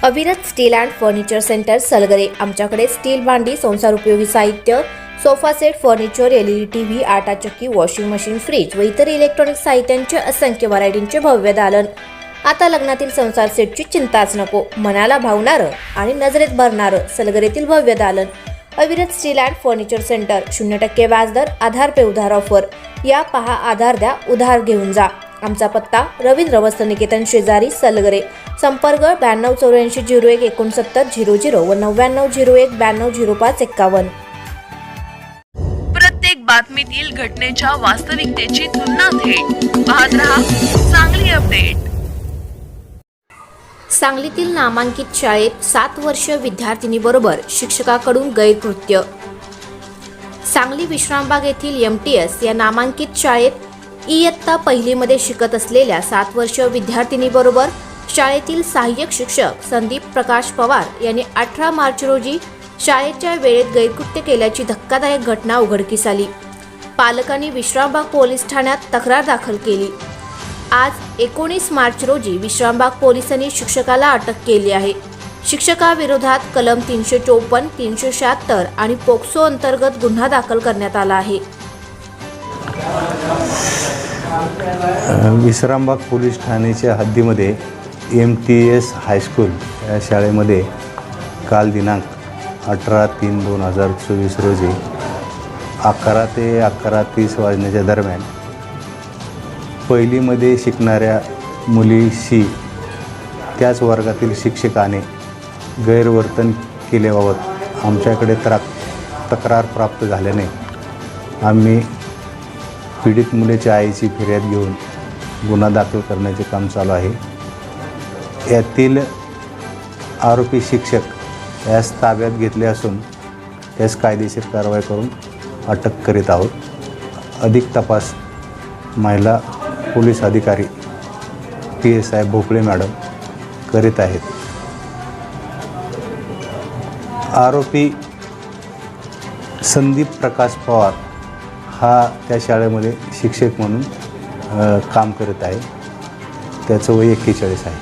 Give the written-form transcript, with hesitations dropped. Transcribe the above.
अविरत steel and furniture centre Salgare. आमच्याकडे steel भांडी, संसार उपयोगी साहित्य, sofa set, furniture, LED TV, आटा चक्की, वॉशिंग मशीन, फ्रीज व इतर इलेक्ट्रॉनिक साहित्यांचे असंख्य व्हरायटींचे भव्य दालन। आता लग्नातील संसार सेटची चिंताच नको, मनाला भावणारं आणि नजरेत भरणारं सलगरेतील भव्य दालन। अविरत स्टील अँड फर्निचर सेंटर, 0% व्याजदर, आधार पे उधार ऑफर। या पहा, आधार द्या, उधार घेऊन जा। आमचा पत्ता रवींद्र वस्त्र निकेतन शेजारी सलगरे। संपर्क 9284016900 व 9901920551। प्रत्येक बातमीतील घटनेच्या वास्तविकतेची तुलना थेट पाहत रहा सांगली अपडेट। सांगलीतील नामांकित शाळेत 7 वर्षीय विद्यार्थिनीबरोबर शिक्षकाकडून गैरकृत्य। सांगली विश्रामबाग येथील MTS या नामांकित शाळेत इयत्ता पहिलीमध्ये शिकत असलेल्या 7 वर्षीय विद्यार्थिनीबरोबर शाळेतील सहाय्यक शिक्षक संदीप प्रकाश पवार यांनी 18 मार्च रोजी शाळेच्या वेळेत गैरकृत्य केल्याची धक्कादायक घटना उघडकीस आली। पालकांनी विश्रामबाग पोलीस ठाण्यात तक्रार दाखल केली। आज 19 मार्च रोजी विश्रामबाग पोलिसांनी शिक्षकाला अटक केली आहे। शिक्षकाविरोधात कलम 354, 376 आणि पोक्सो अंतर्गत गुन्हा दाखल करण्यात आला आहे। विश्रामबाग पोलीस ठाण्याच्या हद्दीमध्ये MTS हायस्कूल या शाळेमध्ये काल दिनांक 18/3/2024 रोजी 11 ते 11:30 वाजण्याच्या दरम्यान पहिलीमध्ये शिकणाऱ्या मुलीशी त्याच वर्गातील शिक्षकाने गैरवर्तन केल्याबाबत आमच्याकडे तक्रार प्राप्त झाल्याने आम्ही पीडित मुलीच्या आईची फिर्याद घेऊन गुन्हा दाखल करण्याचे काम चालू आहे। यातील आरोपी शिक्षक यास ताब्यात घेतले असून त्यास कायदेशीर कारवाई करून अटक करीत आहोत। अधिक तपास महिला पोलीस अधिकारी PSI भोपळे मॅडम करीत आहेत। आरोपी संदीप प्रकाश पवार हा त्या शाळेमध्ये शिक्षक म्हणून काम करत आहे। त्याचं वय 41 आहे।